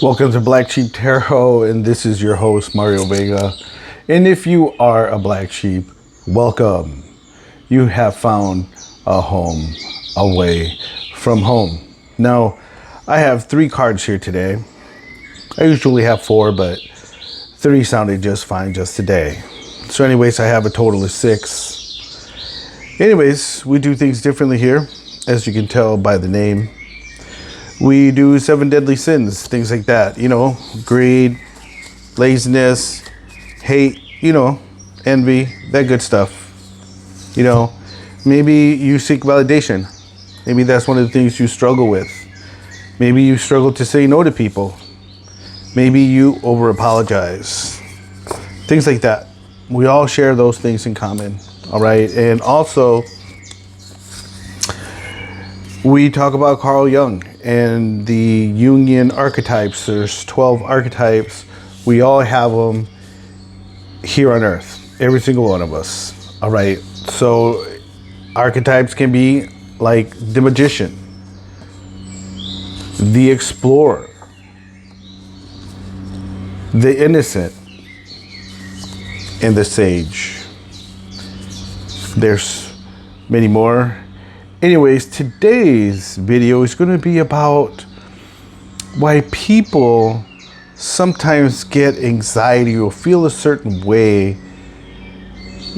Welcome to Black Sheep Tarot, and this is your host, Mario Vega. And if you are a black sheep, welcome. You have found a home away from home. Now, I have 3 cards here today. I usually have 4, but 3 sounded just fine just today. So anyways, I have a total of 6. Anyways, we do things differently here, as you can tell by the name. We do 7 deadly sins, things like that, greed, laziness, hate, envy, that good stuff. Maybe you seek validation. Maybe that's one of the things you struggle with. Maybe you struggle to say no to people. Maybe you over apologize. Things like that. We all share those things in common, all right? And also, we talk about Carl Jung and the Jungian archetypes. There's 12 archetypes. We all have them here on Earth, every single one of us. All right. So archetypes can be like the magician, the explorer, the innocent, and the sage. There's many more. Anyways, today's video is going to be about why people sometimes get anxiety or feel a certain way.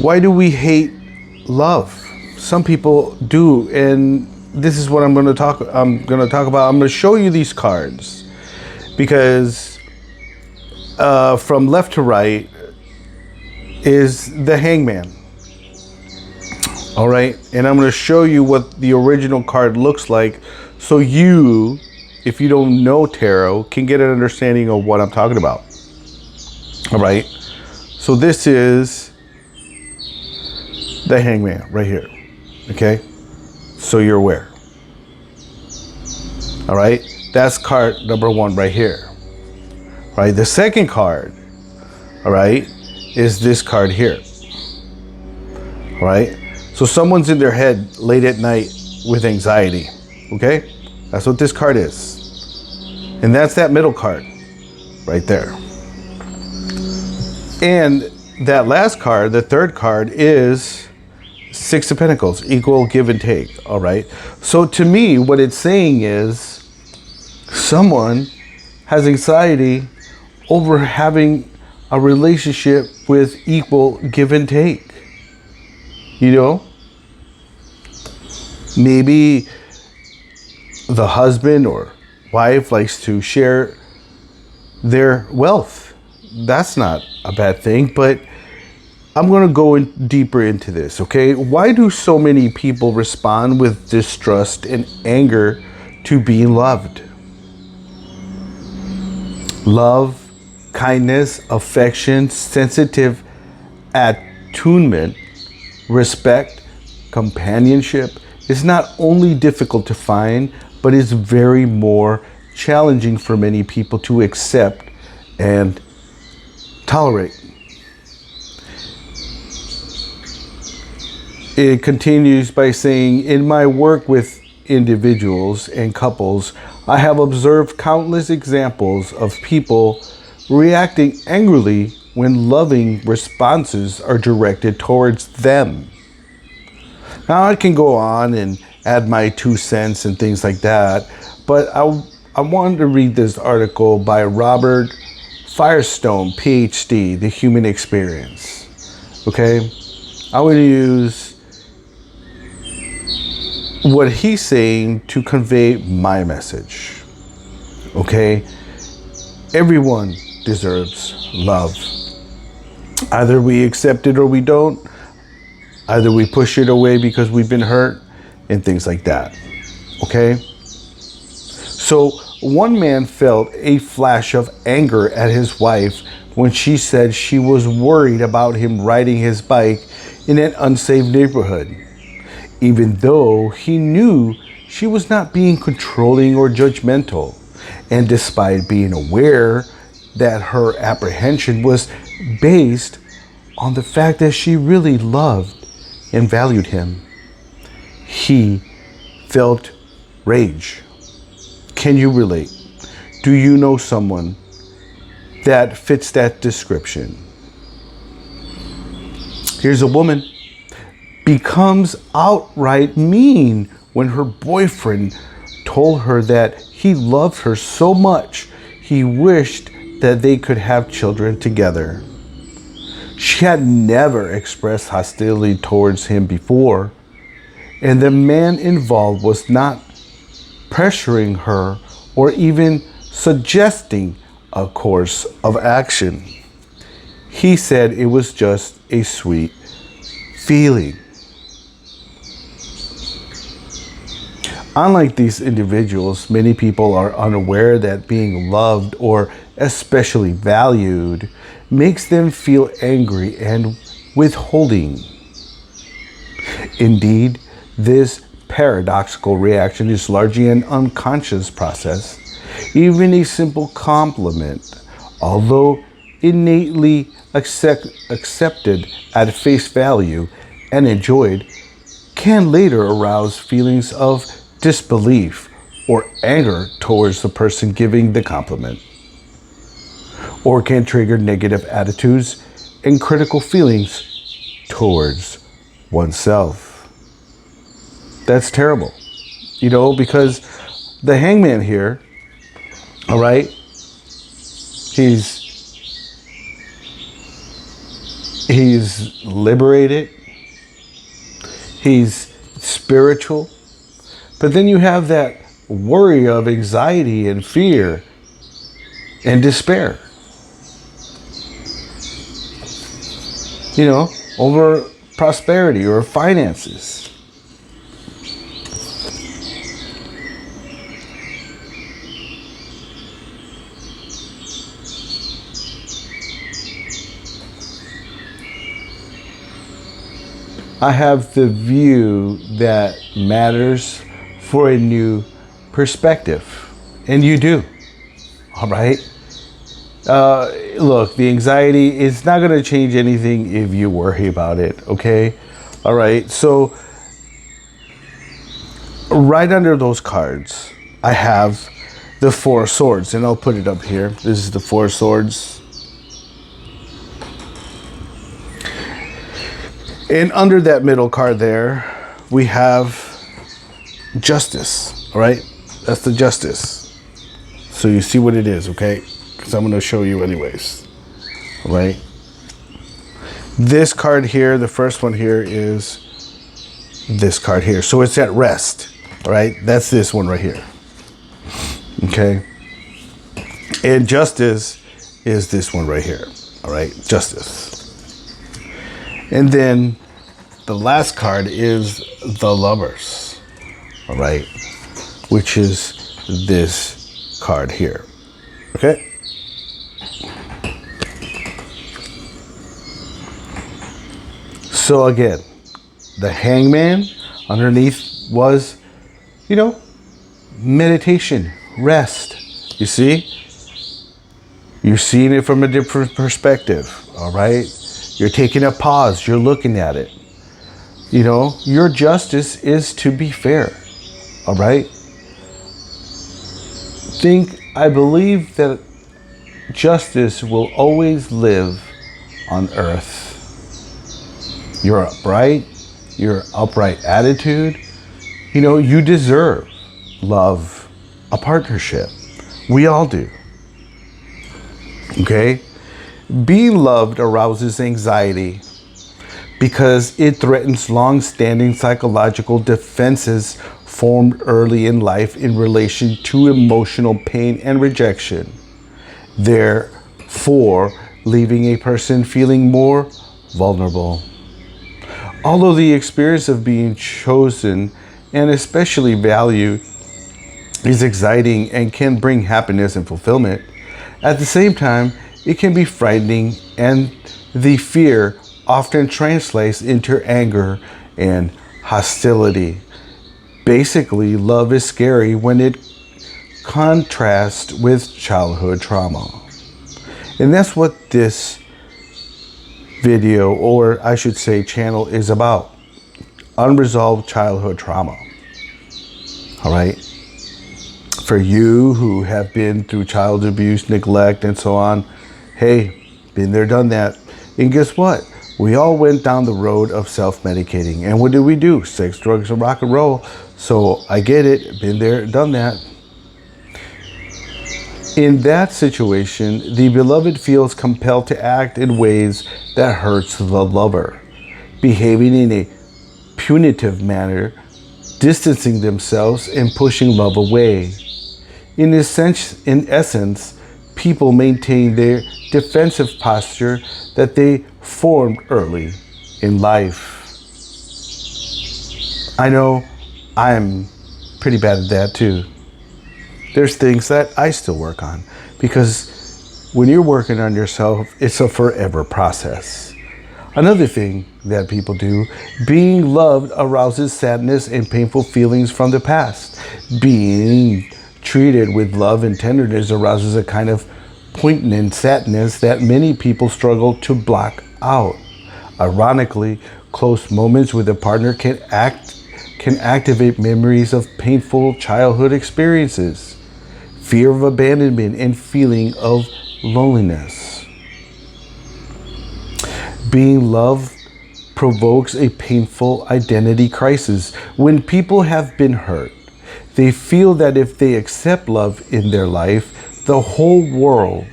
Why do we hate love? Some people do, and this is what I'm going to talk about. I'm going to show you these cards because from left to right is the Hangman. All right, and I'm going to show you what the original card looks like so you, if you don't know tarot, can get an understanding of what I'm talking about. All right, so this is the Hangman right here. Okay, so you're aware. All right, that's card number 1 right here. All right, the second card, all right, is this card here. All right. So someone's in their head late at night with anxiety, okay? That's what this card is. And that's that middle card right there. And that last card, the third card, is 6 of Pentacles, equal give and take, all right? So to me, what it's saying is someone has anxiety over having a relationship with equal give and take, Maybe the husband or wife likes to share their wealth. That's not a bad thing, but I'm going to go deeper into this, okay? Why do so many people respond with distrust and anger to being loved? Love, kindness, affection, sensitive attunement, respect, companionship is not only difficult to find, but is very more challenging for many people to accept and tolerate. It continues by saying, in my work with individuals and couples, I have observed countless examples of people reacting angrily when loving responses are directed towards them. Now, I can go on and add my 2 cents and things like that, but I wanted to read this article by Robert Firestone, PhD, The Human Experience. Okay? I want to use what he's saying to convey my message. Okay? Everyone deserves love. Either we accept it or we don't. Either we push it away because we've been hurt and things like that. Okay? So one man felt a flash of anger at his wife when she said she was worried about him riding his bike in an unsafe neighborhood, even though he knew she was not being controlling or judgmental. And despite being aware that her apprehension was based on the fact that she really loved and valued him, he felt rage. Can you relate? Do you know someone that fits that description? Here's a woman becomes outright mean when her boyfriend told her that he loved her so much he wished that they could have children together. She had never expressed hostility towards him before, and the man involved was not pressuring her or even suggesting a course of action. He said it was just a sweet feeling. Unlike these individuals, many people are unaware that being loved or especially valued makes them feel angry and withholding. Indeed, this paradoxical reaction is largely an unconscious process. Even a simple compliment, although innately accepted at face value and enjoyed, can later arouse feelings of disbelief or anger towards the person giving the compliment, or can trigger negative attitudes and critical feelings towards oneself. That's terrible, because the hangman here, all right, he's liberated, he's spiritual, but then you have that worry of anxiety and fear and despair, over prosperity or finances. I have the view that matters for a new perspective. And you do. All right. Look, the anxiety is not going to change anything if you worry about it. Okay. All right. So right under those cards, I have the Four of Swords, and I'll put it up here. This is the Four of Swords. And under that middle card there, we have Justice, all right? That's the Justice. So you see what it is, okay? Because I'm going to show you anyways, all right? This card here, the first one here is this card here. So it's at rest, all right? That's this one right here, okay? And Justice is this one right here, all right? Justice. And then the last card is the Lovers, all right, which is this card here, okay? So again, the Hangman underneath was, meditation, rest. You see? You're seeing it from a different perspective, all right? You're taking a pause. You're looking at it. Your justice is to be fair. All right? I believe that justice will always live on earth. Your upright attitude, you deserve love, a partnership. We all do. Okay? Being loved arouses anxiety because it threatens long-standing psychological defenses formed early in life in relation to emotional pain and rejection, therefore leaving a person feeling more vulnerable. Although the experience of being chosen and especially valued is exciting and can bring happiness and fulfillment, at the same time, it can be frightening, and the fear often translates into anger and hostility. Basically, love is scary when it contrasts with childhood trauma. And that's what this video, or I should say channel, is about. Unresolved childhood trauma. All right? For you who have been through child abuse, neglect, and so on, hey, been there, done that. And guess what? We all went down the road of self-medicating. And what did we do? Sex, drugs, and rock and roll. So I get it. Been there, done that. In that situation, the beloved feels compelled to act in ways that hurts the lover, behaving in a punitive manner, distancing themselves and pushing love away. In essence, people maintain their defensive posture that they formed early in life. I know I'm pretty bad at that too. There's things that I still work on, because when you're working on yourself, it's a forever process. Another thing that people do, being loved arouses sadness and painful feelings from the past. Being treated with love and tenderness arouses a kind of poignant sadness that many people struggle to block out. Ironically, close moments with a partner can activate memories of painful childhood experiences, fear of abandonment, and feeling of loneliness. Being loved provokes a painful identity crisis. When people have been hurt, they feel that if they accept love in their life, the whole world,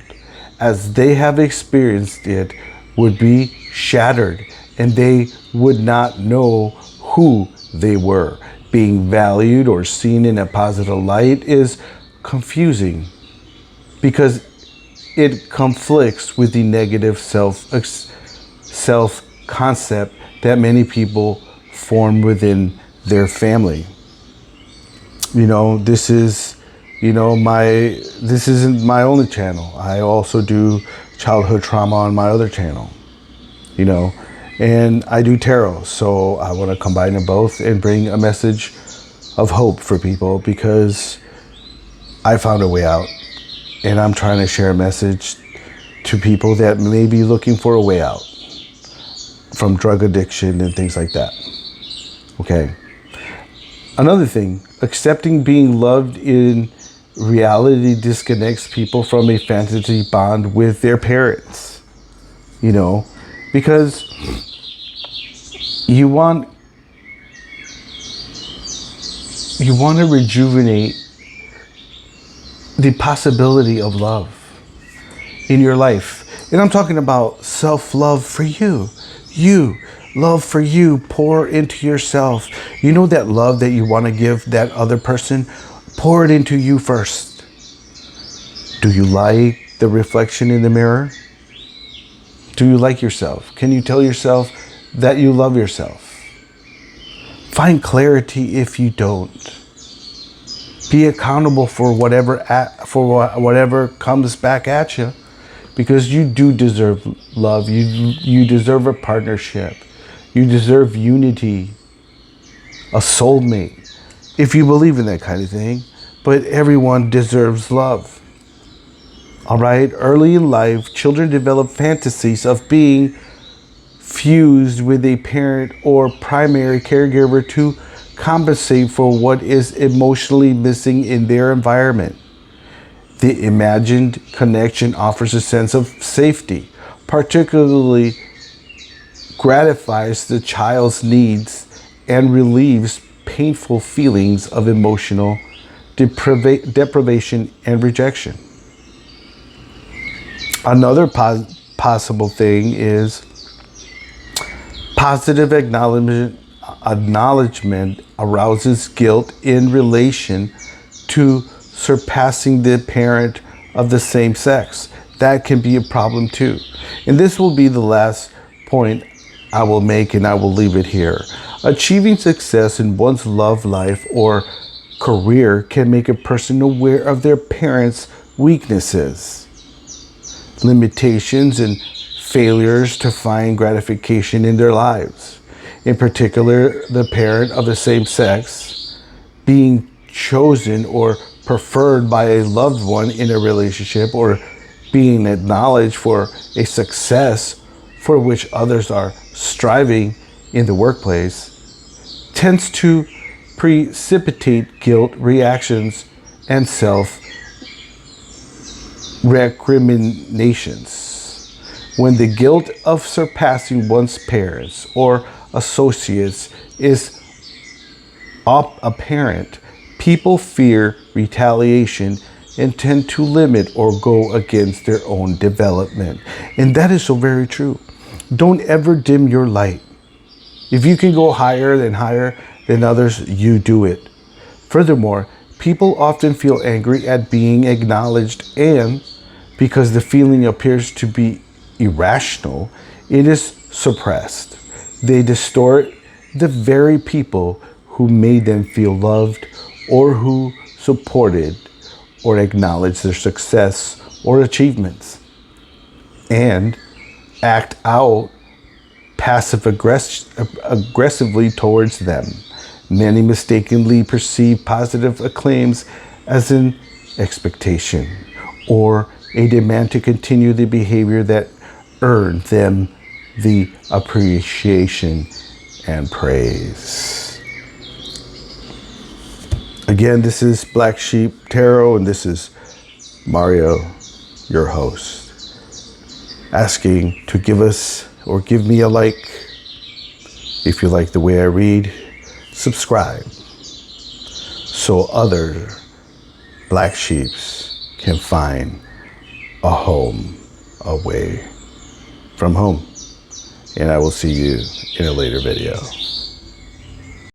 as they have experienced it, would be shattered, and they would not know who they were. Being valued or seen in a positive light is confusing because it conflicts with the negative self-concept that many people form within their family. This isn't my only channel. I also do childhood trauma on my other channel, and I do tarot. So I want to combine them both and bring a message of hope for people, because I found a way out, and I'm trying to share a message to people that may be looking for a way out from drug addiction and things like that. Okay. Another thing, accepting being loved in reality disconnects people from a fantasy bond with their parents, because you want to rejuvenate the possibility of love in your life. And I'm talking about self-love for you. Love for you. Pour into yourself. That love that you want to give that other person, pour it into you first. Do you like the reflection in the mirror? Do you like yourself? Can you tell yourself that you love yourself? Find clarity if you don't. Be accountable for whatever comes back at you, because you do deserve love. You deserve a partnership. You deserve unity, a soulmate, if you believe in that kind of thing. But everyone deserves love. All right? Early in life, children develop fantasies of being fused with a parent or primary caregiver to compensate for what is emotionally missing in their environment. The imagined connection offers a sense of safety, particularly gratifies the child's needs and relieves painful feelings of emotional deprivation and rejection. Another possible thing is positive acknowledgement arouses guilt in relation to surpassing the parent of the same sex. That can be a problem too. And this will be the last point I will make, and I will leave it here. Achieving success in one's love life or career can make a person aware of their parents' weaknesses, limitations, and failures to find gratification in their lives. In particular, the parent of the same sex being chosen or preferred by a loved one in a relationship, or being acknowledged for a success for which others are striving in the workplace, tends to precipitate guilt reactions and self-recriminations. When the guilt of surpassing one's parents or associates is apparent, people fear retaliation and tend to limit or go against their own development. And that is so very true. Don't ever dim your light. If you can go higher than others, you do it. Furthermore, people often feel angry at being acknowledged, and because the feeling appears to be irrational, it is suppressed. They distort the very people who made them feel loved or who supported or acknowledged their success or achievements, and act out aggressively towards them. Many mistakenly perceive positive acclaims as an expectation or a demand to continue the behavior that earned them the appreciation and praise. Again, this is Black Sheep Tarot, and this is Mario, your host, asking to give us or give me a like if you like the way I read. Subscribe so other black sheeps can find a home away from home. And I will see you in a later video.